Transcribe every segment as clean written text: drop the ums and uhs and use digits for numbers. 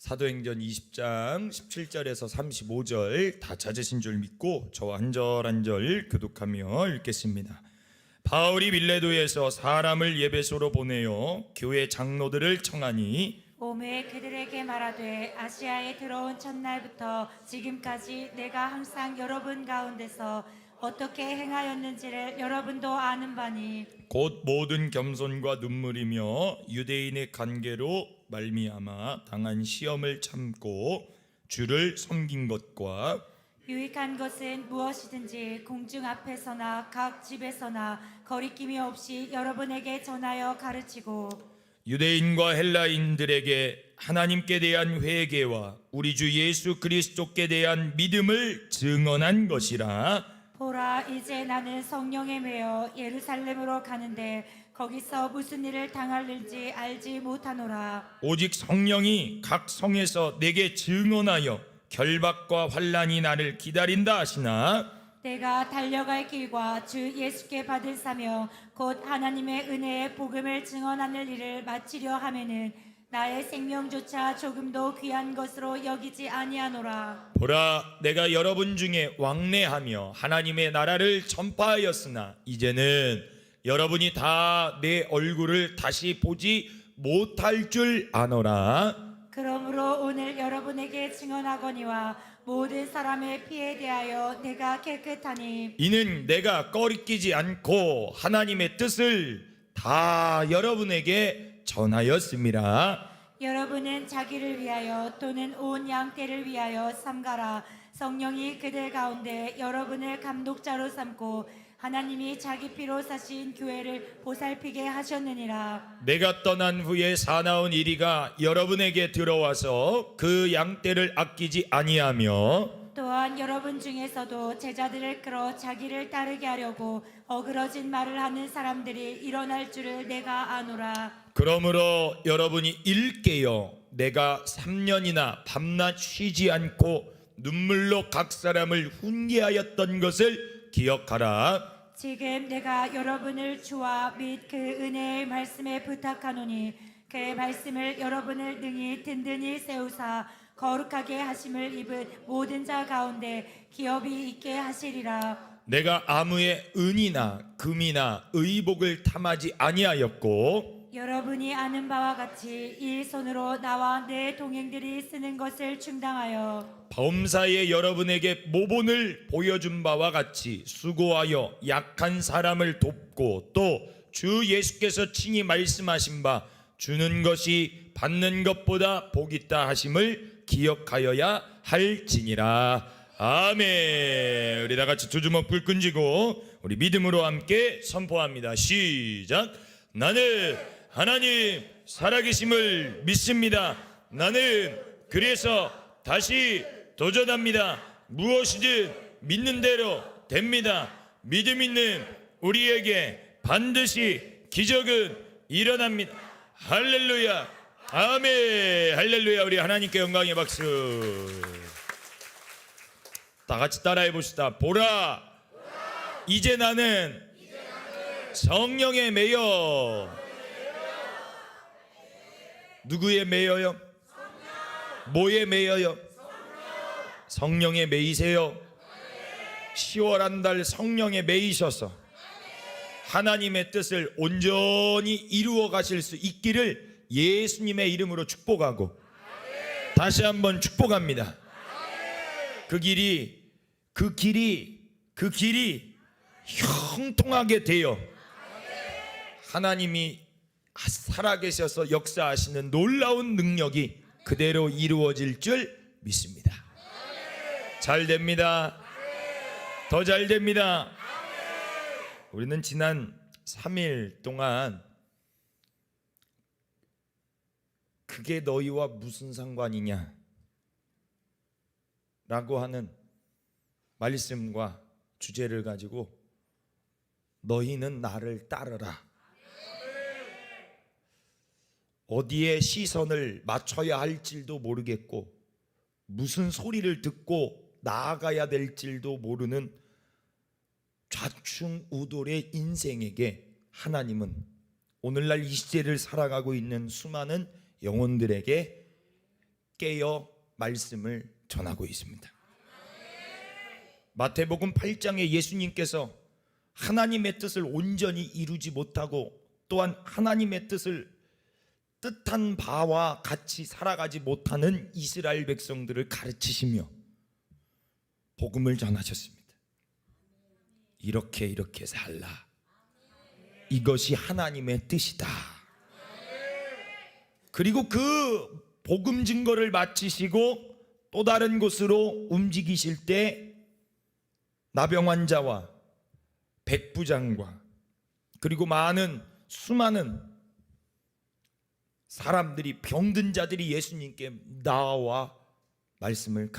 사도행전 20장 17절에서 35절 다 찾으신 줄 믿고 저와 한 절 한 절 교독하며 읽겠습니다. 바울이 밀레도에서 사람을 예배소로 보내어 교회 장로들을 청하니 오매 그들에게 말하되 아시아에 들어온 첫날부터 지금까지 내가 항상 여러분 가운데서 어떻게 행하였는지를 여러분도 아는 바니 곧 모든 겸손과 눈물이며 유대인의 관계로 말미암아 당한 시험을 참고 주를 섬긴 것과 유익한 것은 무엇이든지 공중 앞에서나 각 집에서나 거리낌이 없이 여러분에게 전하여 가르치고 유대인과 헬라인들에게 하나님께 대한 회개와 우리 주 예수 그리스도께 대한 믿음을 증언한 것이라. 보라, 이제 나는 성령에 매여 예루살렘으로 가는데 거기서 무슨 일을 당할는지 알지 못하노라. 오직 성령이 각 성에서 내게 증언하여 결박과 환난이 나를 기다린다 하시나 내가 달려갈 길과 주 예수께 받을 사명 곧 하나님의 은혜의 복음을 증언하는 일을 마치려 하면은 나의 생명조차 조금도 귀한 것으로 여기지 아니하노라. 보라, 내가 여러분 중에 왕래하며 하나님의 나라를 전파하였으나 이제는 여러분이 다 내 얼굴을 다시 보지 못할 줄 아노라. 그러므로 오늘 여러분에게 증언하거니와 모든 사람의 피에 대하여 내가 깨끗하니 이는 내가 꺼리끼지 않고 하나님의 뜻을 다 여러분에게 전하였습니다. 여러분은 자기를 위하여 또는 온 양떼를 위하여 삼가라. 성령이 그들 가운데 여러분을 감독자로 삼고 하나님이 자기 피로 사신 교회를 보살피게 하셨느니라. 내가 떠난 후에 사나운 이리가 여러분에게 들어와서 그 양떼를 아끼지 아니하며 또한 여러분 중에서도 제자들을 끌어 자기를 따르게 하려고 어그러진 말을 하는 사람들이 일어날 줄을 내가 아노라. 그러므로 여러분이 일깨어 내가 3년이나 밤낮 쉬지 않고 눈물로 각 사람을 훈계하였던 것을 기억하라. 지금 내가 여러분을 주와 및 그 은혜의 말씀에 부탁하노니 그 말씀을 여러분을 능히 든든히 세우사 거룩하게 하심을 입은 모든 자 가운데 기업이 있게 하시리라. 내가 아무의 은이나 금이나 의복을 탐하지 아니하였고 여러분이 아는 바와 같이 이 손으로 나와 내 동행들이 쓰는 것을 충당하여 범사에 여러분에게 모본을 보여준 바와 같이 수고하여 약한 사람을 돕고 또 주 예수께서 친히 말씀하신 바 주는 것이 받는 것보다 복 있다 하심을 기억하여야 할지니라. 아멘. 우리 다 같이 두 주먹 불끈 쥐고 우리 믿음으로 함께 선포합니다. 시작. 나는 하나님 살아계심을 믿습니다. 나는 그래서 다시 도전합니다. 무엇이든 믿는 대로 됩니다. 믿음 있는 우리에게 반드시 기적은 일어납니다. 할렐루야. 아멘. 할렐루야. 우리 하나님께 영광의 박수. 다 같이 따라해 봅시다. 보라, 이제 나는 성령에 매여. 누구에 매여요? 뭐에 매여요? 성령에 매이세요. 10월 한 달 성령에 매이셔서 하나님의 뜻을 온전히 이루어 가실 수 있기를 예수님의 이름으로 축복하고 다시 한번 축복합니다. 그 길이 형통하게 되어 하나님이 살아계셔서 역사하시는 놀라운 능력이 그대로 이루어질 줄 믿습니다. 잘 됩니다. 더 잘 됩니다. 우리는 지난 3일 동안 그게 너희와 무슨 상관이냐 라고 하는 말씀과 주제를 가지고 너희는 나를 따르라, 어디에 시선을 맞춰야 할지도 모르겠고 무슨 소리를 듣고 나아가야 될지도 모르는 좌충우돌의 인생에게 하나님은 오늘날 이 시대를 살아가고 있는 수많은 영혼들에게 깨어 말씀을 전하고 있습니다. 마태복음 8장에 예수님께서 하나님의 뜻을 온전히 이루지 못하고 또한 하나님의 뜻한 바와 같이 살아가지 못하는 이스라엘 백성들을 가르치시며 복음을 전하셨습니다. 이렇게 살라. 이것이 하나님의 뜻이다. 그리고 그 복음 증거를 마치시고 또 다른 곳으로 움직이실 때 나병 환자와 백부장과 그리고 수많은 사람들이, 병든 자들이 예수님께 나와 말씀을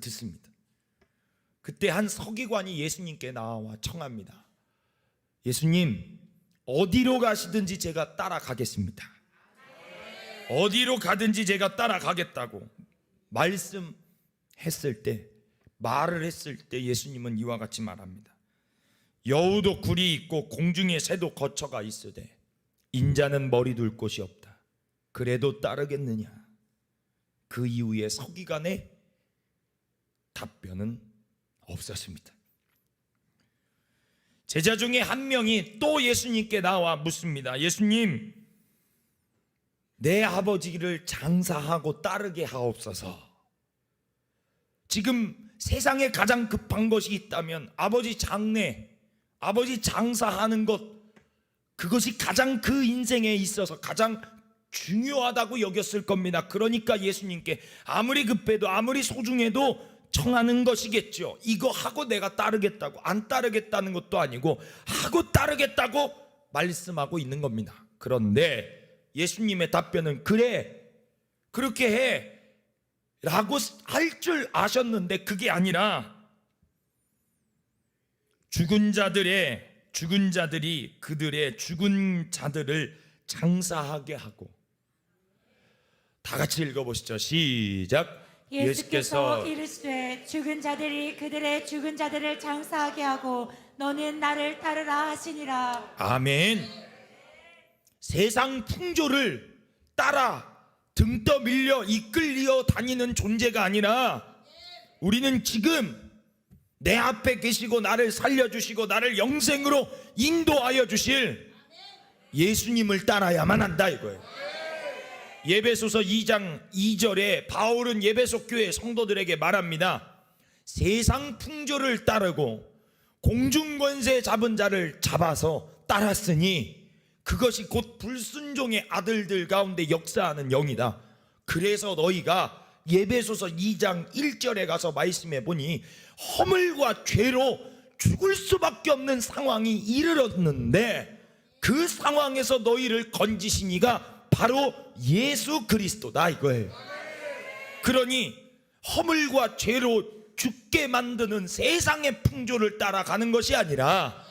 듣습니다. 그때 한 서기관이 예수님께 나와 청합니다. 예수님, 어디로 가시든지 제가 따라가겠습니다. 어디로 가든지 제가 따라가겠다고 말을 했을 때 예수님은 이와 같이 말합니다. 여우도 굴이 있고 공중의 새도 거처가 있으되 인자는 머리 둘 곳이 없다. 그래도 따르겠느냐? 그 이후에 서기관의 답변은 없었습니다. 제자 중에 한 명이 또 예수님께 나와 묻습니다. 예수님, 내 아버지를 장사하고 따르게 하옵소서. 지금 세상에 가장 급한 것이 있다면 아버지 장례, 아버지 장사하는 것, 그것이 가장 그 인생에 있어서 가장 중요하다고 여겼을 겁니다. 그러니까 예수님께 아무리 급해도 아무리 소중해도 청하는 것이겠죠. 이거 하고 내가 따르겠다고, 안 따르겠다는 것도 아니고 하고 따르겠다고 말씀하고 있는 겁니다. 그런데 예수님의 답변은 그래, 그렇게 해 라고 할 줄 아셨는데 그게 아니라 죽은 자들이 그들의 죽은 자들을 장사하게 하고, 다 같이 읽어보시죠. 시작. 예수께서 이르시되 죽은 자들이 그들의 죽은 자들을 장사하게 하고 너는 나를 따르라 하시니라. 아멘. 세상 풍조를 따라 등 떠밀려 이끌려 다니는 존재가 아니라 우리는 지금 내 앞에 계시고 나를 살려주시고 나를 영생으로 인도하여 주실 예수님을 따라야만 한다 이거예요. 예배소서 2장 2절에 바울은 예배소 교회 성도들에게 말합니다. 세상 풍조를 따르고 공중권세 잡은 자를 잡아서 따랐으니 그것이 곧 불순종의 아들들 가운데 역사하는 영이다. 그래서 너희가 예배소서 2장 1절에 가서 말씀해 보니 허물과 죄로 죽을 수밖에 없는 상황이 이르렀는데 그 상황에서 너희를 건지신 이가 바로 예수 그리스도다 이거예요. 그러니 허물과 죄로 죽게 만드는 세상의 풍조를 따라가는 것이 아니라,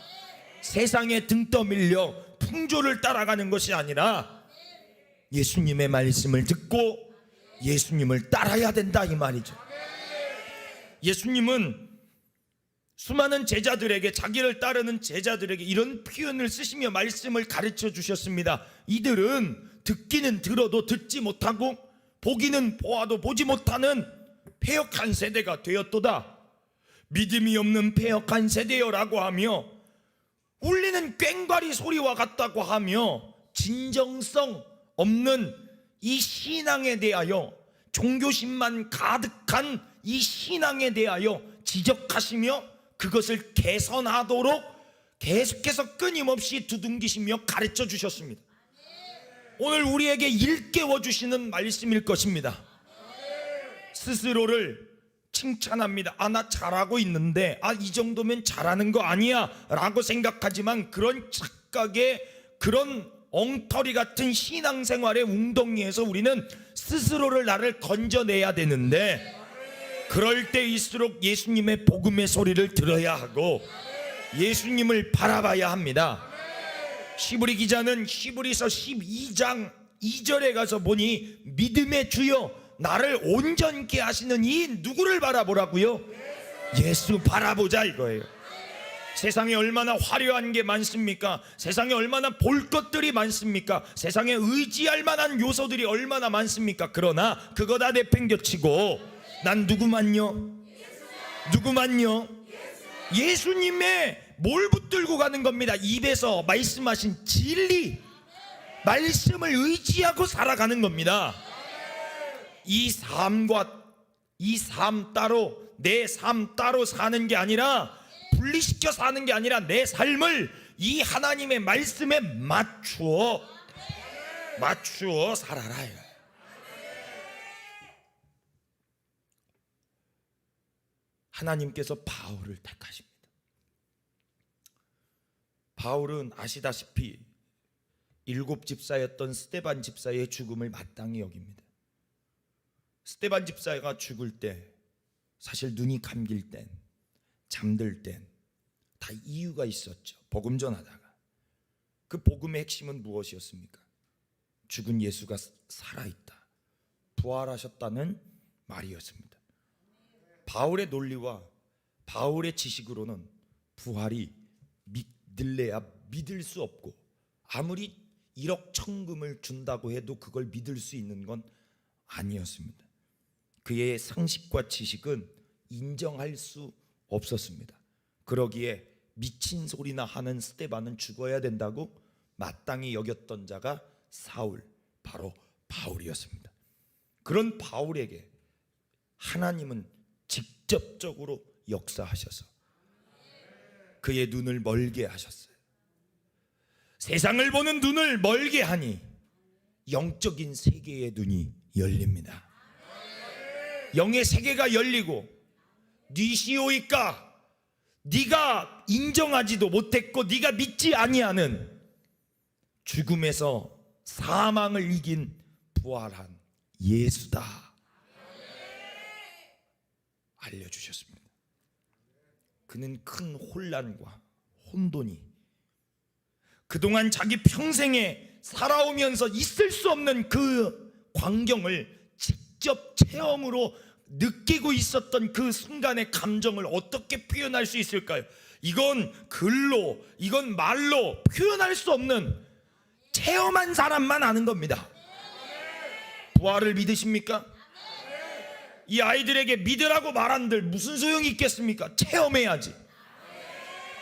세상에 등 떠밀려 풍조를 따라가는 것이 아니라 예수님의 말씀을 듣고 예수님을 따라야 된다 이 말이죠. 예수님은 수많은 제자들에게, 자기를 따르는 제자들에게 이런 표현을 쓰시며 말씀을 가르쳐 주셨습니다. 이들은 듣기는 들어도 듣지 못하고 보기는 보아도 보지 못하는 패역한 세대가 되었도다. 믿음이 없는 패역한 세대여라고 하며 울리는 꽹과리 소리와 같다고 하며 진정성 없는 이 신앙에 대하여, 종교심만 가득한 이 신앙에 대하여 지적하시며 그것을 개선하도록 계속해서 끊임없이 두둥기시며 가르쳐 주셨습니다. 오늘 우리에게 일깨워 주시는 말씀일 것입니다. 스스로를 칭찬합니다. 나 잘하고 있는데 이 정도면 잘하는 거 아니야 라고 생각하지만 그런 착각에, 그런 엉터리 같은 신앙생활의 웅덩이에서 우리는 스스로를 나를 건져내야 되는데, 그럴 때일수록 예수님의 복음의 소리를 들어야 하고 예수님을 바라봐야 합니다. 시브리 기자는 시브리서 12장 2절에 가서 보니 믿음의 주여 나를 온전케 하시는 이 누구를 바라보라고요? 예수 바라보자 이거예요. 세상에 얼마나 화려한 게 많습니까? 세상에 얼마나 볼 것들이 많습니까? 세상에 의지할 만한 요소들이 얼마나 많습니까? 그러나 그거 다 내팽겨치고 난 누구만요? 예수님의 뭘 붙들고 가는 겁니다. 입에서 말씀하신 진리, 말씀을 의지하고 살아가는 겁니다. 이 삶 따로, 내 삶 따로 사는 게 아니라, 분리시켜 사는 게 아니라 내 삶을 이 하나님의 말씀에 맞추어 살아라. 하나님께서 바울을 택하십니다. 바울은 아시다시피 7 집사였던 스데반 집사의 죽음을 마땅히 여깁니다. 스데반 집사가 죽을 때, 사실 눈이 감길 땐, 잠들 땐 다 이유가 있었죠. 복음 전하다가. 그 복음의 핵심은 무엇이었습니까? 죽은 예수가 살아있다, 부활하셨다는 말이었습니다. 바울의 논리와 바울의 지식으로는 부활이 믿을래야 믿을 수 없고, 아무리 1억 천금을 준다고 해도 그걸 믿을 수 있는 건 아니었습니다. 그의 상식과 지식은 인정할 수 없었습니다. 그러기에 미친 소리나 하는 스데반은 죽어야 된다고 마땅히 여겼던 자가 사울, 바로 바울이었습니다. 그런 바울에게 하나님은 직접적으로 역사하셔서 그의 눈을 멀게 하셨어요. 세상을 보는 눈을 멀게 하니 영적인 세계의 눈이 열립니다. 영의 세계가 열리고, 니시오이까, 네가 인정하지도 못했고 네가 믿지 아니하는 죽음에서 사망을 이긴 부활한 예수다 알려주셨습니다. 그는 큰 혼란과 혼돈이, 그동안 자기 평생에 살아오면서 있을 수 없는 그 광경을 직접 체험으로 느끼고 있었던 그 순간의 감정을 어떻게 표현할 수 있을까요? 이건 글로, 이건 말로 표현할 수 없는, 체험한 사람만 아는 겁니다. 부활을 믿으십니까? 이 아이들에게 믿으라고 말한들 무슨 소용이 있겠습니까? 체험해야지.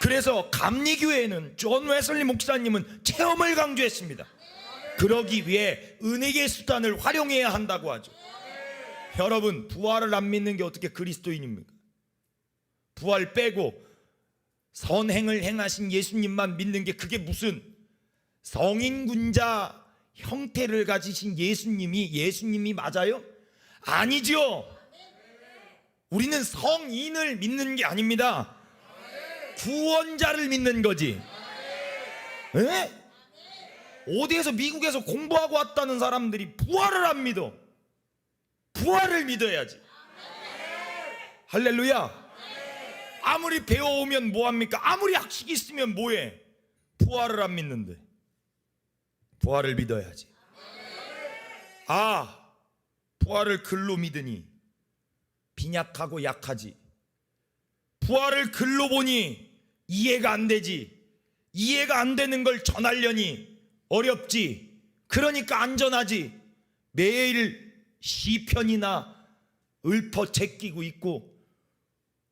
그래서 감리교회는 존 웨슬리 목사님은 체험을 강조했습니다. 그러기 위해 은혜의 수단을 활용해야 한다고 하죠. 여러분, 부활을 안 믿는 게 어떻게 그리스도인입니까? 부활 빼고 선행을 행하신 예수님만 믿는 게 그게 무슨 성인군자 형태를 가지신 예수님이 맞아요? 아니죠. 우리는 성인을 믿는 게 아닙니다. 구원자를 믿는 거지. 에? 어디에서 미국에서 공부하고 왔다는 사람들이 부활을 안 믿어. 부활을 믿어야지. 할렐루야. 아무리 배워오면 뭐합니까? 아무리 학식이 있으면 뭐해? 부활을 안 믿는데. 부활을 믿어야지. 부활을 글로 믿으니 빈약하고 약하지. 부활을 글로 보니 이해가 안 되지. 이해가 안 되는 걸 전하려니 어렵지. 그러니까 안전하지. 매일 시편이나 읊어 제끼고 있고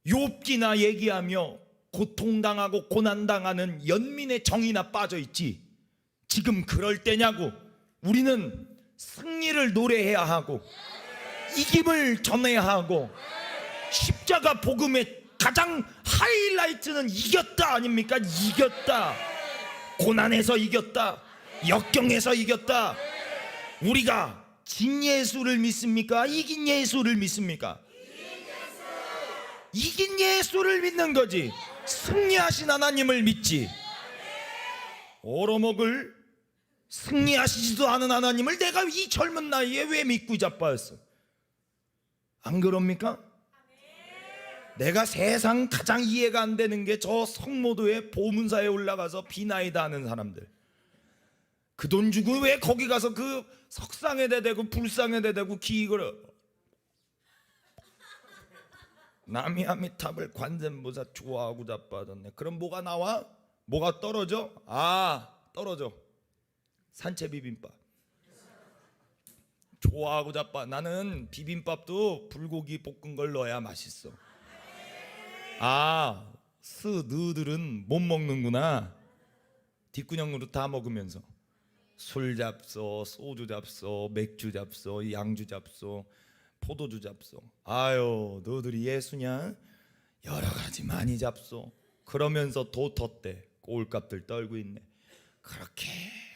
욥기나 얘기하며 고통당하고 고난당하는 연민의 정이나 빠져있지. 지금 그럴 때냐고. 우리는 승리를 노래해야 하고 이김을 전해야 하고, 십자가 복음의 가장 하이라이트는 이겼다 아닙니까? 이겼다. 고난에서 이겼다. 역경에서 이겼다. 우리가 진 예수를 믿습니까? 이긴 예수를 믿습니까? 이긴 예수를 믿는 거지. 승리하신 하나님을 믿지. 얻어먹을 승리하시지도 않은 하나님을 내가 이 젊은 나이에 왜 믿고 자빠졌어? 안 그럽니까? 내가 세상 가장 이해가 안 되는 게 저 성모도의 보문사에 올라가서 비나이다 하는 사람들. 그 돈 주고 왜 거기 가서 그 석상에다 대고 불상에다 대고 기익을 남이아미탑을 관세음보살 좋아하고 자빠졌네. 그럼 뭐가 나와? 뭐가 떨어져? 떨어져. 산채 비빔밥. 좋아하고 자빠. 나는 비빔밥도 불고기 볶은 걸 넣어야 맛있어. 너들은 못 먹는구나. 뒷구녕으로 다 먹으면서 술 잡숴, 소주 잡숴, 맥주 잡숴, 양주 잡숴, 포도주 잡숴. 너들이 예수냐? 여러 가지 많이 잡숴. 그러면서 도 텄대. 꼴값들 떨고 있네. 그렇게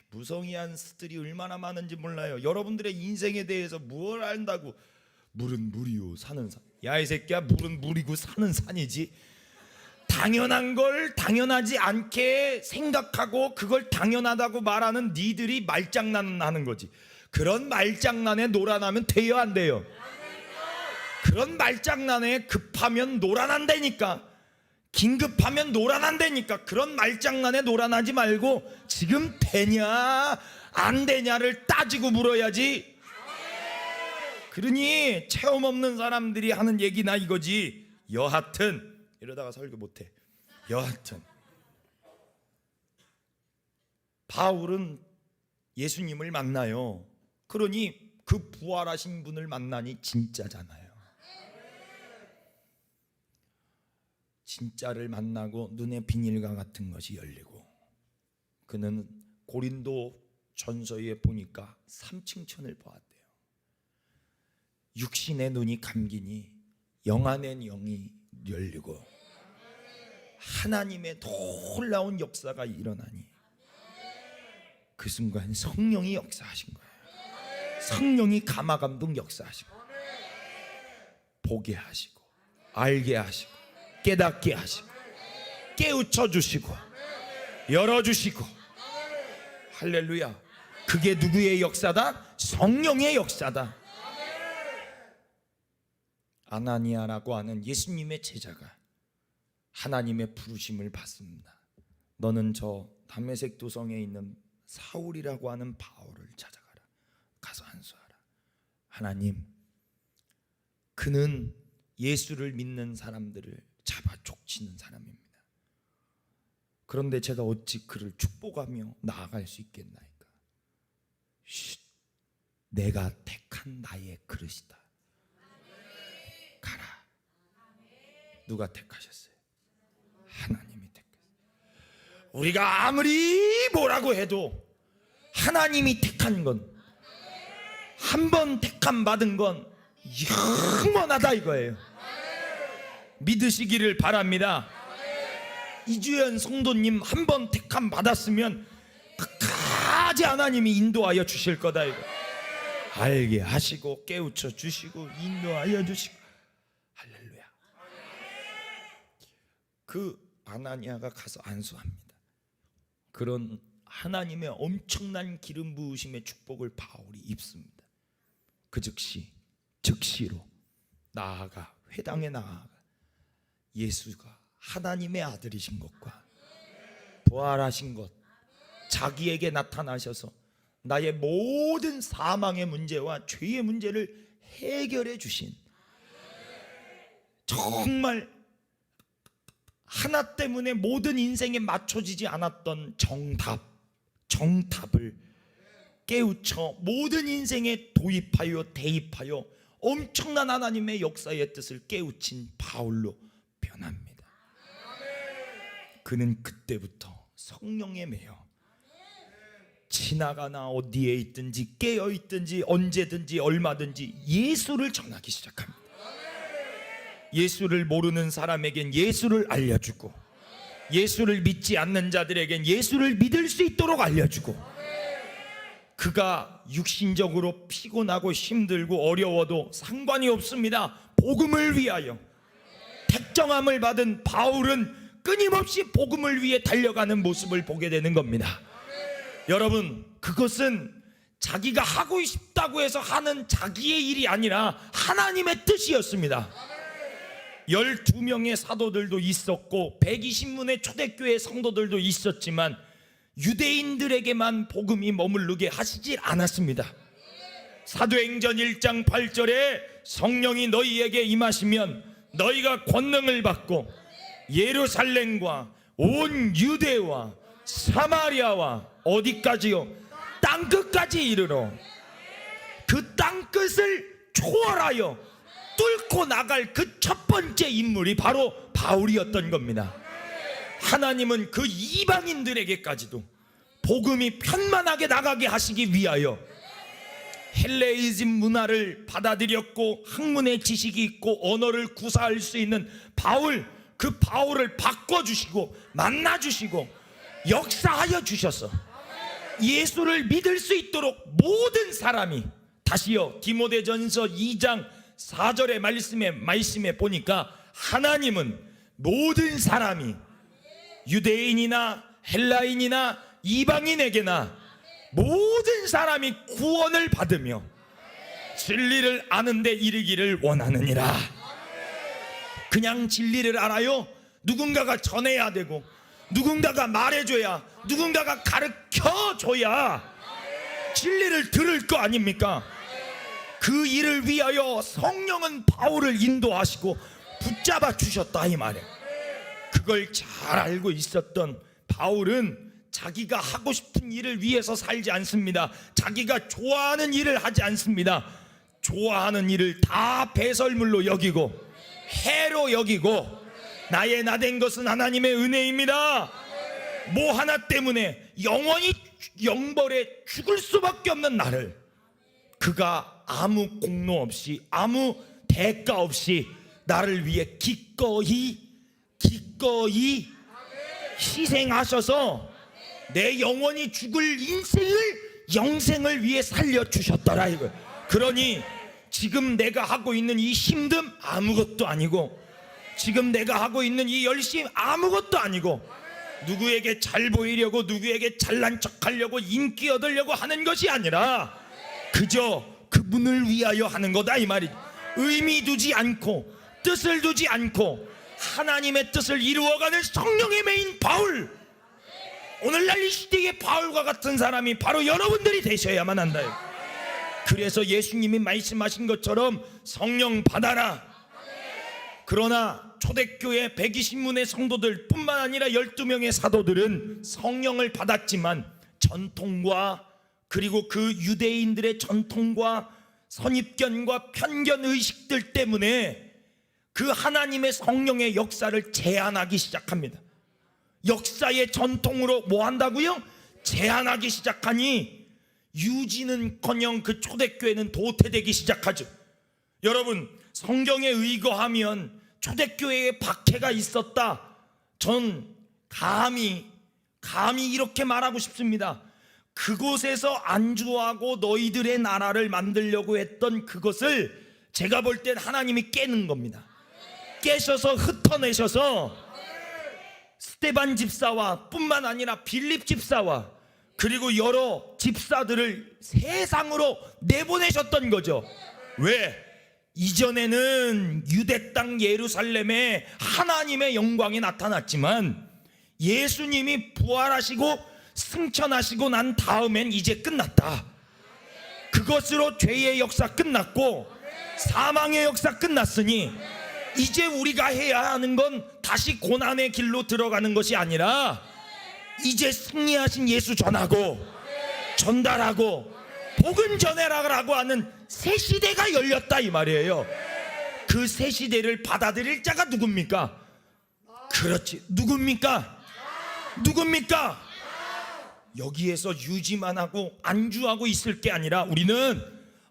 무성의한 스들이 얼마나 많은지 몰라요. 여러분들의 인생에 대해서 무엇을 안다고. 물은 물이요 사는 산. 야 이 새끼야, 물은 물이고 산은 산이지. 당연한 걸 당연하지 않게 생각하고 그걸 당연하다고 말하는 니들이 말장난하는 거지. 그런 말장난에 놀아나면 돼요 안 돼요? 그런 말장난에 급하면 놀아난다니까. 긴급하면 놀아난다니까. 그런 말장난에 놀아나지 말고 지금 되냐 안 되냐를 따지고 물어야지. 그러니 체험 없는 사람들이 하는 얘기나 이거지. 여하튼 이러다가 설교 못해. 여하튼 바울은 예수님을 만나요. 그러니 그 부활하신 분을 만나니 진짜잖아요. 진짜를 만나고 눈에 비닐과 같은 것이 열리고, 그는 고린도 전서에 보니까 3층천을 보았대요. 육신의 눈이 감기니 영안의 영이 열리고 하나님의 놀라운 역사가 일어나니 그 순간 성령이 역사하신 거예요. 성령이 감화감동 역사하시고 보게 하시고 알게 하시고 깨닫게 하시고 깨우쳐 주시고 열어주시고. 할렐루야. 그게 누구의 역사다? 성령의 역사다. 아나니아라고 하는 예수님의 제자가 하나님의 부르심을 받습니다. 너는 저 다메섹 도성에 있는 사울이라고 하는 바울을 찾아가라. 가서 안수하라. 하나님, 그는 예수를 믿는 사람들을 잡아 족치는 사람입니다. 그런데 제가 어찌 그를 축복하며 나아갈 수 있겠나이까? 내가 택한 나의 그릇이다. 가라. 누가 택하셨어요? 하나님이 택했어요. 우리가 아무리 뭐라고 해도 하나님이 택한 건, 한 번 택함 받은 건 영원하다 이거예요. 믿으시기를 바랍니다. 이주연 성도님 한 번 택함 받았으면 끝까지 하나님이 인도하여 주실 거다 이거. 알게 하시고 깨우쳐 주시고 인도하여 주시고. 할렐루야. 그 아나니아가 가서 안수합니다. 그런 하나님의 엄청난 기름 부으심의 축복을 바울이 입습니다. 그 즉시로 나아가 회당에 나아가 예수가 하나님의 아들이신 것과 부활하신 것, 자기에게 나타나셔서 나의 모든 사망의 문제와 죄의 문제를 해결해 주신, 정말 하나 때문에 모든 인생에 맞춰지지 않았던 정답을 깨우쳐 모든 인생에 도입하여 대입하여 엄청난 하나님의 역사의 뜻을 깨우친 바울로 변합니다. 그는 그때부터 성령에 매여 지나가나 어디에 있든지 깨어 있든지 언제든지 얼마든지 예수를 전하기 시작합니다. 예수를 모르는 사람에겐 예수를 알려주고, 예수를 믿지 않는 자들에겐 예수를 믿을 수 있도록 알려주고, 그가 육신적으로 피곤하고 힘들고 어려워도 상관이 없습니다. 복음을 위하여 택정함을 받은 바울은 끊임없이 복음을 위해 달려가는 모습을 보게 되는 겁니다. 여러분, 그것은 자기가 하고 싶다고 해서 하는 자기의 일이 아니라 하나님의 뜻이었습니다. 12명의 사도들도 있었고 120문의 초대교회 성도들도 있었지만 유대인들에게만 복음이 머무르게 하시질 않았습니다. 사도행전 1장 8절에 성령이 너희에게 임하시면 너희가 권능을 받고 예루살렘과 온 유대와 사마리아와 어디까지요? 땅끝까지 이르러 그 땅끝을 초월하여 뚫고 나갈 그 첫 번째 인물이 바로 바울이었던 겁니다. 하나님은 그 이방인들에게까지도 복음이 편만하게 나가게 하시기 위하여 헬레이즘 문화를 받아들였고 학문의 지식이 있고 언어를 구사할 수 있는 바울, 그 바울을 바꿔주시고 만나주시고 역사하여 주셔서 예수를 믿을 수 있도록 모든 사람이, 다시요 디모데전서 2장 4절의 말씀에 보니까 하나님은 모든 사람이 유대인이나 헬라인이나 이방인에게나 모든 사람이 구원을 받으며 진리를 아는 데 이르기를 원하느니라. 그냥 진리를 알아요? 누군가가 전해야 되고 누군가가 말해줘야, 누군가가 가르쳐줘야 진리를 들을 거 아닙니까? 그 일을 위하여 성령은 바울을 인도하시고 붙잡아 주셨다 이 말이에요. 그걸 잘 알고 있었던 바울은 자기가 하고 싶은 일을 위해서 살지 않습니다. 자기가 좋아하는 일을 하지 않습니다. 좋아하는 일을 다 배설물로 여기고 해로 여기고 나의 나된 것은 하나님의 은혜입니다. 뭐 하나 때문에 영원히 영벌에 죽을 수밖에 없는 나를 그가 아무 공로 없이 아무 대가 없이 나를 위해 기꺼이 희생하셔서 내 영원히 죽을 인생을 영생을 위해 살려주셨더라 이거. 그러니 지금 내가 하고 있는 이 힘듦 아무것도 아니고, 지금 내가 하고 있는 이 열심 아무것도 아니고, 누구에게 잘 보이려고 누구에게 잘난 척하려고 인기 얻으려고 하는 것이 아니라 그저 그분을 위하여 하는 거다 이 말이죠. 의미 두지 않고 뜻을 두지 않고 하나님의 뜻을 이루어가는 성령의 메인 바울, 오늘날 이 시대의 바울과 같은 사람이 바로 여러분들이 되셔야만 한다. 그래서 예수님이 말씀하신 것처럼 성령 받아라. 그러나 초대교회 120문의 성도들 뿐만 아니라 12명의 사도들은 성령을 받았지만 전통과 그리고 그 유대인들의 전통과 선입견과 편견 의식들 때문에 그 하나님의 성령의 역사를 제한하기 시작합니다. 역사의 전통으로 뭐 한다고요? 제한하기 시작하니 유지는커녕 그 초대교회는 도태되기 시작하죠. 여러분, 성경에 의거하면 초대교회에 박해가 있었다. 전 감히 이렇게 말하고 싶습니다. 그곳에서 안주하고 너희들의 나라를 만들려고 했던 그것을 제가 볼 땐 하나님이 깨는 겁니다. 깨셔서 흩어내셔서 스데반 집사와 뿐만 아니라 빌립 집사와 그리고 여러 집사들을 세상으로 내보내셨던 거죠. 왜? 이전에는 유대 땅 예루살렘에 하나님의 영광이 나타났지만 예수님이 부활하시고 승천하시고 난 다음엔 이제 끝났다. 그것으로 죄의 역사 끝났고 사망의 역사 끝났으니 이제 우리가 해야 하는 건 다시 고난의 길로 들어가는 것이 아니라 이제 승리하신 예수 전하고 전달하고 복음 전해라라고 하는 새 시대가 열렸다 이 말이에요. 그 새 시대를 받아들일 자가 누굽니까? 그렇지, 누굽니까? 여기에서 유지만 하고 안주하고 있을 게 아니라 우리는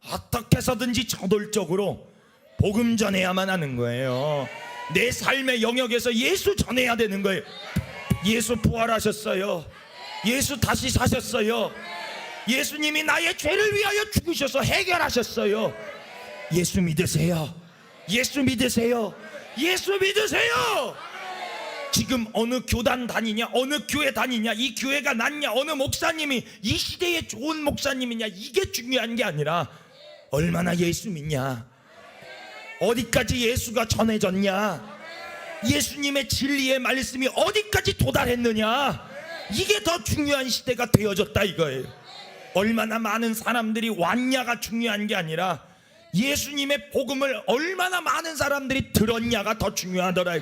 어떻게 해서든지 저돌적으로 복음 전해야만 하는 거예요. 내 삶의 영역에서 예수 전해야 되는 거예요. 예수 부활하셨어요. 예수 다시 사셨어요. 예수님이 나의 죄를 위하여 죽으셔서 해결하셨어요. 예수 믿으세요. 예수 믿으세요. 예수 믿으세요. 지금 어느 교단 다니냐, 어느 교회 다니냐, 이 교회가 낫냐, 어느 목사님이 이 시대에 좋은 목사님이냐, 이게 중요한 게 아니라 얼마나 예수 믿냐, 어디까지 예수가 전해졌냐, 예수님의 진리의 말씀이 어디까지 도달했느냐, 이게 더 중요한 시대가 되어졌다 이거예요. 얼마나 많은 사람들이 왔냐가 중요한 게 아니라 예수님의 복음을 얼마나 많은 사람들이 들었냐가 더 중요하더라.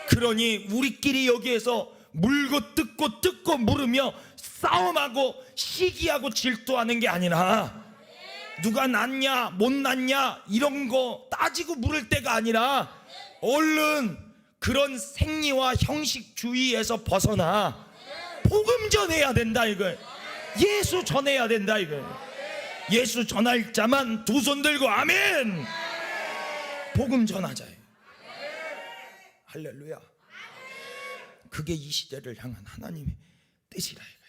그러니 우리끼리 여기에서 물고 뜯고 물으며 싸움하고 시기하고 질투하는 게 아니라, 누가 낫냐 못 낫냐 이런 거 따지고 물을 때가 아니라, 얼른 그런 생리와 형식주의에서 벗어나 복음 전해야 된다 이거예요. 예수 전해야 된다 이거예요. 예수 전할 자만 두 손 들고 아멘. 복음 전하자예요. 할렐루야. 그게 이 시대를 향한 하나님의 뜻이라 이거예요.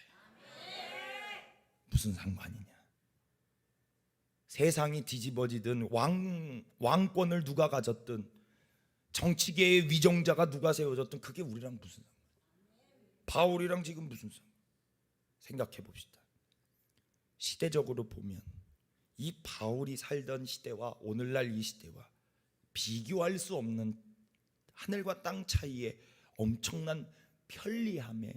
무슨 상관이냐. 세상이 뒤집어지든 왕권을 누가 가졌든 정치계의 위정자가 누가 세워졌든 그게 우리랑 무슨 상관. 바울이랑 지금 무슨 상관. 생각해 봅시다. 시대적으로 보면 이 바울이 살던 시대와 오늘날 이 시대와 비교할 수 없는 하늘과 땅 차이의 엄청난 편리함에,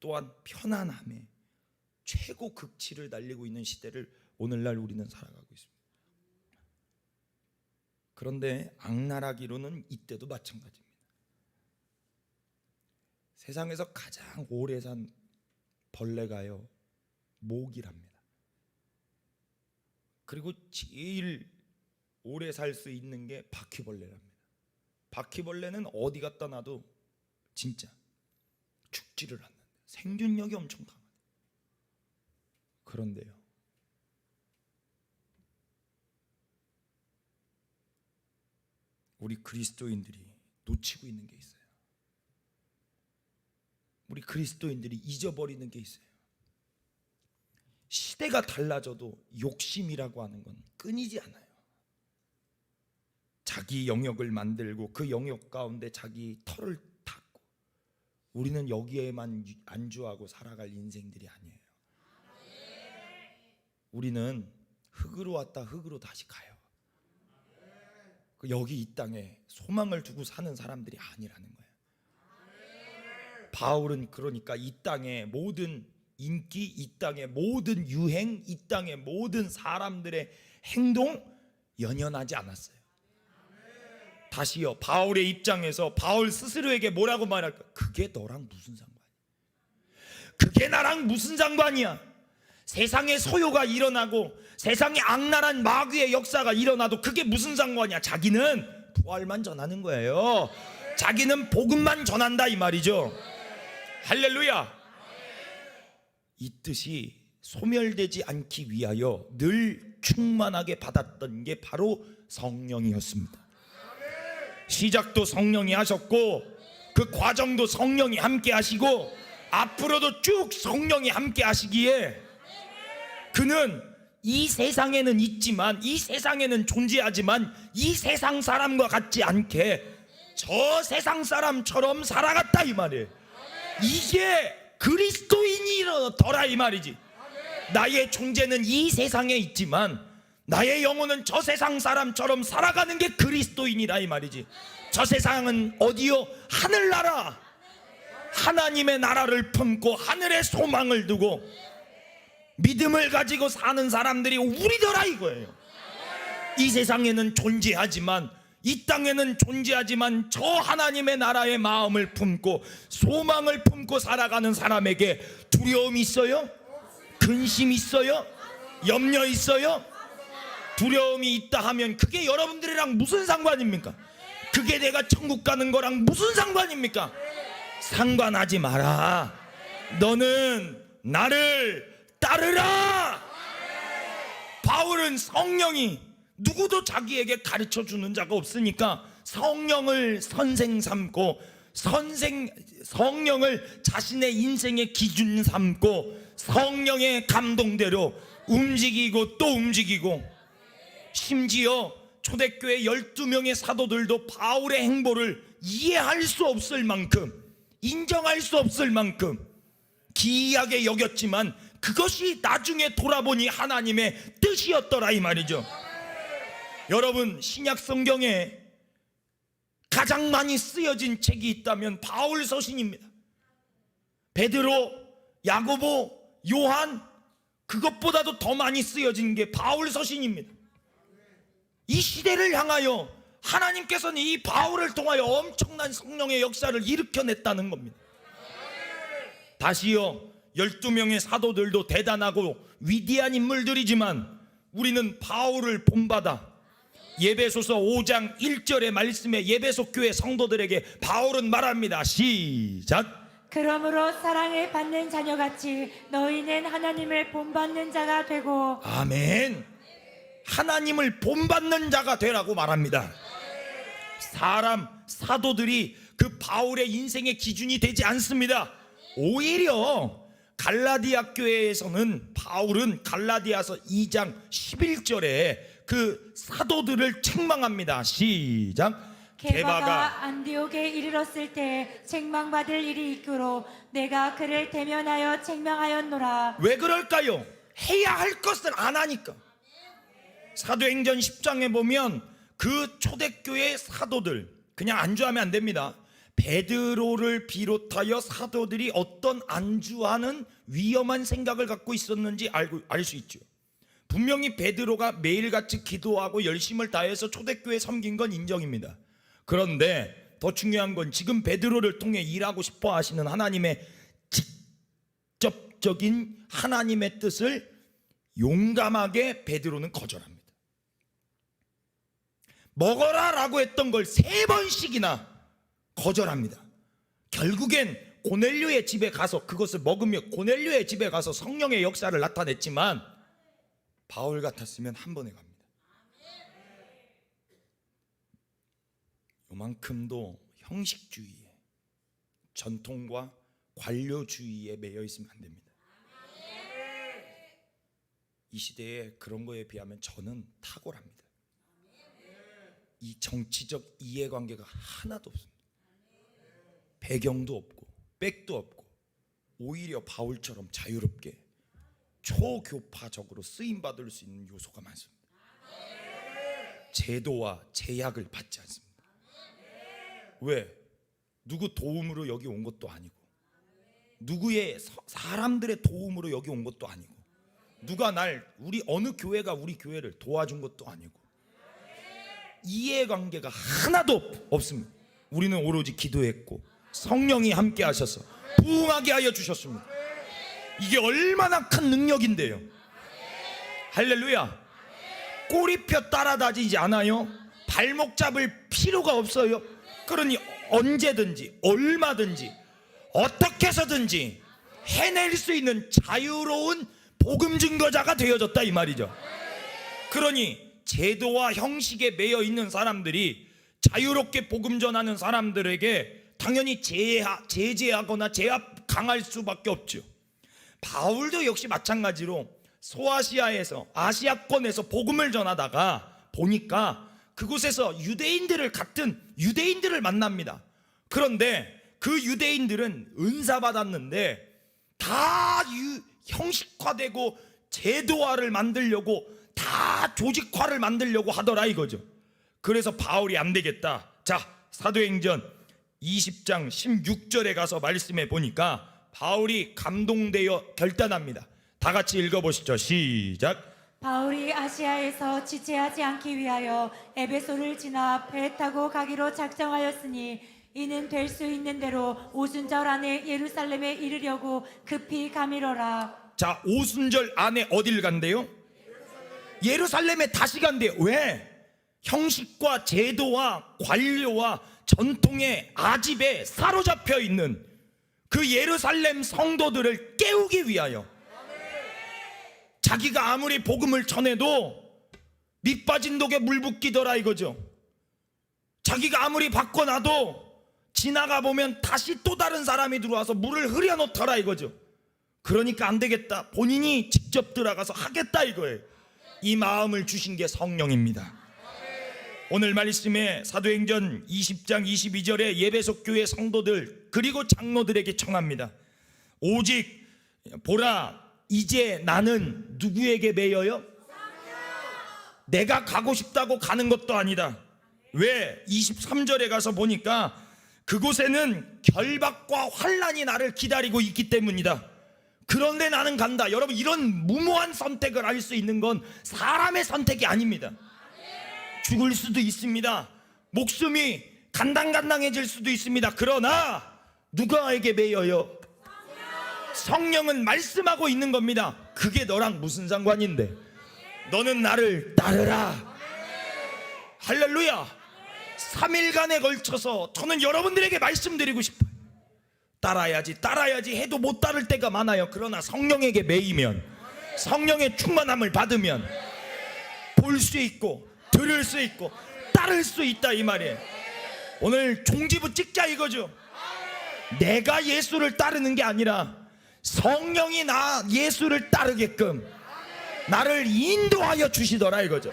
또한 편안함에 최고 극치를 달리고 있는 시대를 오늘날 우리는 살아가고 있습니다. 그런데 악랄하기로는 이때도 마찬가지입니다. 세상에서 가장 오래 산 벌레가요, 모기랍니다. 그리고 제일 오래 살 수 있는 게 바퀴벌레랍니다. 바퀴벌레는 어디 갖다 놔도 진짜 죽지를 않는다. 생존력이 엄청 강하다. 그런데요, 우리 그리스도인들이 놓치고 있는 게 있어요. 우리 그리스도인들이 잊어버리는 게 있어요. 시대가 달라져도 욕심이라고 하는 건 끊이지 않아요. 자기 영역을 만들고 그 영역 가운데 자기 털을 닦고, 우리는 여기에만 안주하고 살아갈 인생들이 아니에요. 우리는 흙으로 왔다 흙으로 다시 가요. 여기 이 땅에 소망을 두고 사는 사람들이 아니라는 거예요. 바울은 그러니까 이 땅의 모든 인기, 이 땅의 모든 유행, 이 땅의 모든 사람들의 행동 연연하지 않았어요. 다시요, 바울의 입장에서 바울 스스로에게 뭐라고 말할까? 그게 너랑 무슨 상관이야? 그게 나랑 무슨 상관이야? 세상에 소요가 일어나고 세상에 악랄한 마귀의 역사가 일어나도 그게 무슨 상관이야? 자기는 부활만 전하는 거예요. 자기는 복음만 전한다 이 말이죠. 할렐루야. 이 뜻이 소멸되지 않기 위하여 늘 충만하게 받았던 게 바로 성령이었습니다. 시작도 성령이 하셨고 그 과정도 성령이 함께 하시고 앞으로도 쭉 성령이 함께 하시기에, 그는 이 세상에는 있지만, 이 세상에는 존재하지만 이 세상 사람과 같지 않게 저 세상 사람처럼 살아갔다 이 말이에요. 이게 그리스도인이더라 이 말이지. 나의 존재는 이 세상에 있지만 나의 영혼은 저 세상 사람처럼 살아가는 게 그리스도인이라 이 말이지. 저 세상은 어디요? 하늘나라, 하나님의 나라를 품고 하늘의 소망을 두고 믿음을 가지고 사는 사람들이 우리더라 이거예요. 이 세상에는 존재하지만, 이 땅에는 존재하지만 저 하나님의 나라의 마음을 품고 소망을 품고 살아가는 사람에게 두려움이 있어요? 근심 있어요? 염려 있어요? 두려움이 있다 하면 그게 여러분들이랑 무슨 상관입니까? 그게 내가 천국 가는 거랑 무슨 상관입니까? 상관하지 마라. 너는 나를 따르라. 바울은 성령이, 누구도 자기에게 가르쳐 주는 자가 없으니까 성령을 선생 삼고 성령을 자신의 인생의 기준 삼고 성령의 감동대로 움직이고 또 움직이고, 심지어 초대교회 12명의 사도들도 바울의 행보를 이해할 수 없을 만큼, 인정할 수 없을 만큼 기이하게 여겼지만 그것이 나중에 돌아보니 하나님의 뜻이었더라 이 말이죠. 여러분, 신약 성경에 가장 많이 쓰여진 책이 있다면 바울 서신입니다. 베드로, 야고보, 요한, 그것보다도 더 많이 쓰여진 게 바울 서신입니다. 이 시대를 향하여 하나님께서는 이 바울을 통하여 엄청난 성령의 역사를 일으켜냈다는 겁니다. 다시요, 12명의 사도들도 대단하고 위대한 인물들이지만 우리는 바울을 본받아 예배소서 5장 1절의 말씀에 예배소 교회 성도들에게 바울은 말합니다. 시작. 그러므로 사랑을 받는 자녀같이 너희는 하나님을 본받는 자가 되고. 아멘. 하나님을 본받는 자가 되라고 말합니다. 사도들이 그 바울의 인생의 기준이 되지 않습니다. 오히려 갈라디아 교회에서는 바울은 갈라디아서 2장 11절에 그 사도들을 책망합니다. 시작. 게바가 안디옥에 이르렀을 때 책망받을 일이 있기로 내가 그를 대면하여 책망하였노라. 왜 그럴까요? 해야 할 것을 안 하니까. 사도행전 10장에 보면 그 초대교회 사도들, 그냥 안주하면 안 됩니다. 베드로를 비롯하여 사도들이 어떤 안주하는 위험한 생각을 갖고 있었는지 알 수 있죠. 분명히 베드로가 매일같이 기도하고 열심을 다해서 초대교회 섬긴 건 인정입니다. 그런데 더 중요한 건 지금 베드로를 통해 일하고 싶어 하시는 하나님의 직접적인 하나님의 뜻을 용감하게 베드로는 거절합니다. 먹어라 라고 했던 걸 3번씩이나 거절합니다. 결국엔 고넬료의 집에 가서 그것을 먹으며 고넬료의 집에 가서 성령의 역사를 나타냈지만 바울 같았으면 한 번에 갑니다. 요만큼도 형식주의에, 전통과 관료주의에 매여 있으면 안 됩니다. 이 시대에 그런 거에 비하면 저는 탁월합니다. 이 정치적 이해관계가 하나도 없습니다. 배경도 없고 백도 없고 오히려 바울처럼 자유롭게 초교파적으로 쓰임받을 수 있는 요소가 많습니다. 제도와 제약을 받지 않습니다. 왜? 누구 도움으로 여기 온 것도 아니고, 누구의 사람들의 도움으로 여기 온 것도 아니고, 누가 우리 어느 교회가 우리 교회를 도와준 것도 아니고, 이해관계가 하나도 없습니다. 우리는 오로지 기도했고 성령이 함께 하셔서 부흥하게 하여 주셨습니다. 이게 얼마나 큰 능력인데요. 할렐루야. 꼬리표 따라다니지 않아요. 발목 잡을 필요가 없어요. 그러니 언제든지 얼마든지 어떻게 해서든지 해낼 수 있는 자유로운 복음 증거자가 되어졌다 이 말이죠. 그러니 제도와 형식에 매여 있는 사람들이 자유롭게 복음 전하는 사람들에게 당연히 제재하거나 제압 강할 수밖에 없죠. 바울도 역시 마찬가지로 소아시아에서 아시아권에서 복음을 전하다가 보니까 그곳에서 같은 유대인들을 만납니다. 그런데 그 유대인들은 은사 받았는데 다 형식화되고 제도화를 만들려고 다 조직화를 만들려고 하더라 이거죠. 그래서 바울이 안 되겠다. 자, 사도행전 20장 16절에 가서 말씀해 보니까 바울이 감동되어 결단합니다. 다 같이 읽어보시죠. 시작. 바울이 아시아에서 지체하지 않기 위하여 에베소를 지나 배 타고 가기로 작정하였으니 이는 될 수 있는 대로 오순절 안에 예루살렘에 이르려고 급히 가미러라. 자, 오순절 안에 어딜 간대요? 예루살렘에 다시 간대요. 왜? 형식과 제도와 관료와 전통의 아집에 사로잡혀 있는 그 예루살렘 성도들을 깨우기 위하여, 자기가 아무리 복음을 전해도 밑 빠진 독에 물 붓기더라 이거죠. 자기가 아무리 바꿔놔도 지나가 보면 다시 또 다른 사람이 들어와서 물을 흐려놓더라 이거죠. 그러니까 안 되겠다. 본인이 직접 들어가서 하겠다 이거예요. 이 마음을 주신 게 성령입니다. 오늘 말씀에 사도행전 20장 22절에 예배소 교회 성도들 그리고 장로들에게 청합니다. 오직 보라, 이제 나는 누구에게 매여요? 내가 가고 싶다고 가는 것도 아니다. 왜? 23절에 가서 보니까 그곳에는 결박과 환난이 나를 기다리고 있기 때문이다. 그런데 나는 간다. 여러분, 이런 무모한 선택을 할 수 있는 건 사람의 선택이 아닙니다. 죽을 수도 있습니다. 목숨이 간당간당해질 수도 있습니다. 그러나 누가에게 매여요? 성령은 말씀하고 있는 겁니다. 그게 너랑 무슨 상관인데? 너는 나를 따르라. 할렐루야. 3일간에 걸쳐서 저는 여러분들에게 말씀드리고 싶어요. 따라야지 해도 못 따를 때가 많아요. 그러나 성령에게 매이면, 성령의 충만함을 받으면 볼 수 있고 들을 수 있고 따를 수 있다, 이 말이에요. 오늘 종지부 찍자 이거죠. 내가 예수를 따르는 게 아니라 성령이 나 예수를 따르게끔 나를 인도하여 주시더라 이거죠.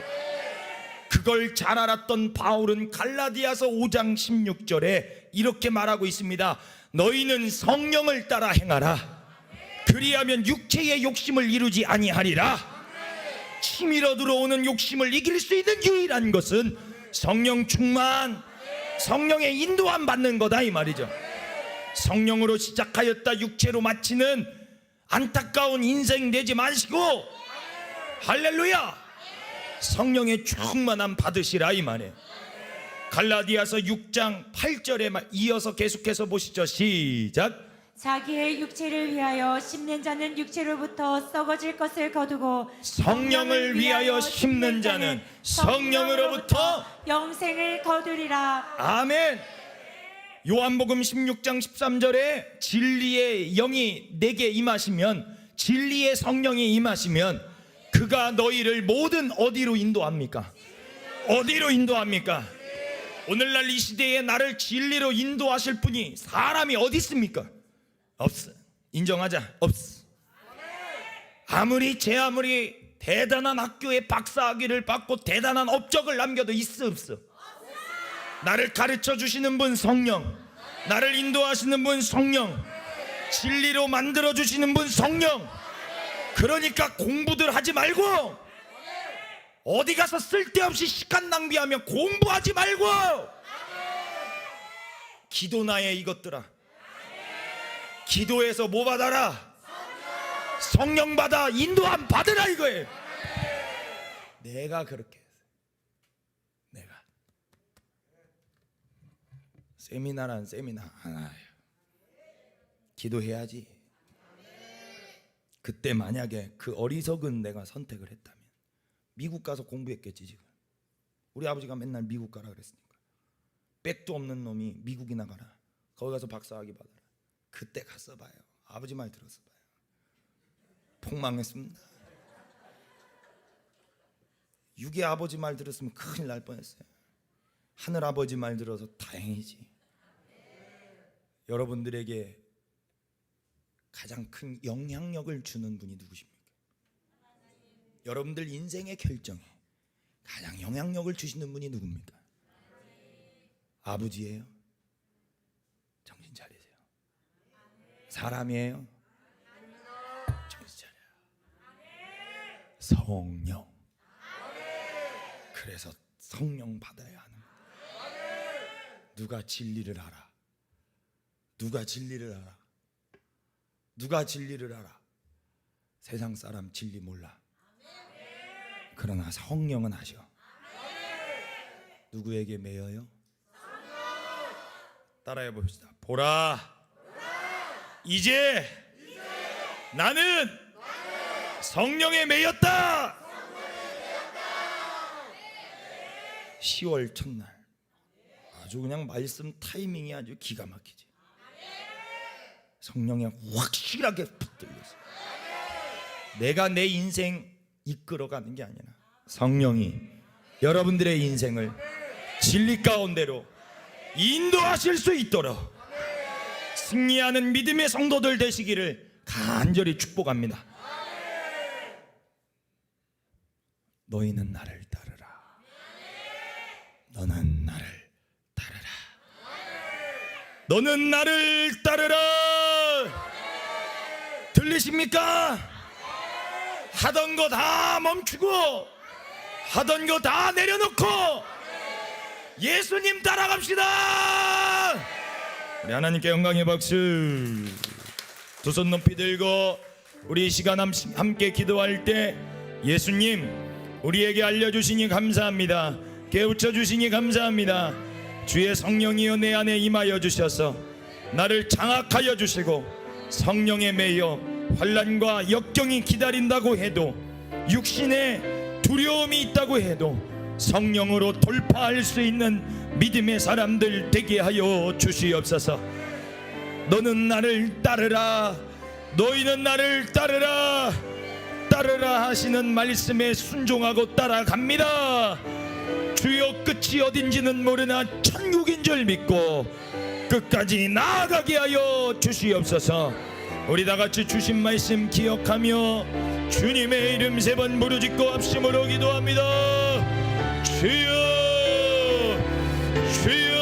그걸 잘 알았던 바울은 갈라디아서 5장 16절에 이렇게 말하고 있습니다. 너희는 성령을 따라 행하라. 그리하면 육체의 욕심을 이루지 아니하리라. 치밀어 들어오는 욕심을 이길 수 있는 유일한 것은 성령 충만, 성령의 인도함 받는 거다, 이 말이죠. 성령으로 시작하였다 육체로 마치는 안타까운 인생 되지 마시고, 할렐루야, 성령의 충만함 받으시라, 이 말이에요. 갈라디아서 6장 8절에 이어서 계속해서 보시죠. 시작. 자기의 육체를 위하여 심는 자는 육체로부터 썩어질 것을 거두고 성령을 위하여 심는 자는 성령으로부터 영생을 거두리라. 아멘. 요한복음 16장 13절에 진리의 영이 내게 임하시면, 진리의 성령이 임하시면 그가 너희를 모든 어디로 인도합니까? 어디로 인도합니까? 오늘날 이 시대에 나를 진리로 인도하실 분이 사람이 어디 있습니까? 없어. 인정하자. 없어. 아무리 대단한 학교에 박사학위를 받고 대단한 업적을 남겨도 있어 없어? 나를 가르쳐 주시는 분 성령, 나를 인도하시는 분 성령, 진리로 만들어 주시는 분 성령. 그러니까 공부들 하지 말고 어디 가서 쓸데없이 시간 낭비하며 공부하지 말고 기도나 해 이것들아. 기도해서 뭐 받아라? 성령 받아, 인도함 받으라 이거예요. 내가 그렇게 했어요. 내가 세미나란 세미나 하나 기도해야지. 그때 만약에 그 어리석은 내가 선택을 했다면 미국 가서 공부했겠지. 지금 우리 아버지가 맨날 미국 가라 그랬으니까. 백도 없는 놈이 미국이나 가라, 거기 가서 박사학위 받아라. 그때 갔어 봐요. 아버지 말 들었어 봐요. 폭망했습니다. 육의 아버지 말 들었으면 큰일 날 뻔했어요. 하늘 아버지 말 들어서 다행이지. 여러분들에게 가장 큰 영향력을 주는 분이 누구십니까? 여러분들 인생의 결정에 가장 영향력을 주시는 분이 누굽니까? 아버지예요? 정신 차리세요. 사람이에요? 정신 차려요. 성령. 그래서 성령 받아야 하는 거예요. 누가 진리를 알아? 누가 진리를 알아? 누가 진리를 알아? 세상 사람 진리 몰라. 그러나 성령은 아셔. 누구에게 매여요? 따라해 봅시다. 보라, 이제 나는 성령에 매였다. 10월 첫날 아주 그냥 말씀 타이밍이 아주 기가 막히지. 성령이 확실하게 붙들렸어. 내가 내 인생 이끌어가는 게 아니라 성령이 여러분들의 인생을 진리 가운데로 인도하실 수 있도록 승리하는 믿음의 성도들 되시기를 간절히 축복합니다. 너희는 나를 따르라. 너는 나를 따르라. 너는 나를 따르라. 들리십니까? 하던 거 다 멈추고 하던 거 다 내려놓고 예수님 따라갑시다. 우리 하나님께 영광의 박수. 두 손 높이 들고 우리 이 시간 함께 기도할 때 예수님 우리에게 알려주시니 감사합니다. 깨우쳐 주시니 감사합니다. 주의 성령이여 내 안에 임하여 주셔서 나를 장악하여 주시고 성령에 매여 환난과 역경이 기다린다고 해도 육신에 두려움이 있다고 해도 성령으로 돌파할 수 있는 믿음의 사람들 되게 하여 주시옵소서. 너는 나를 따르라, 너희는 나를 따르라, 따르라 하시는 말씀에 순종하고 따라갑니다. 주여 끝이 어딘지는 모르나 천국인 줄 믿고 끝까지 나아가게 하여 주시옵소서. 우리 다같이 주신 말씀 기억하며 주님의 이름 3번 부르짖고 합심으로 기도합니다. 주여 주여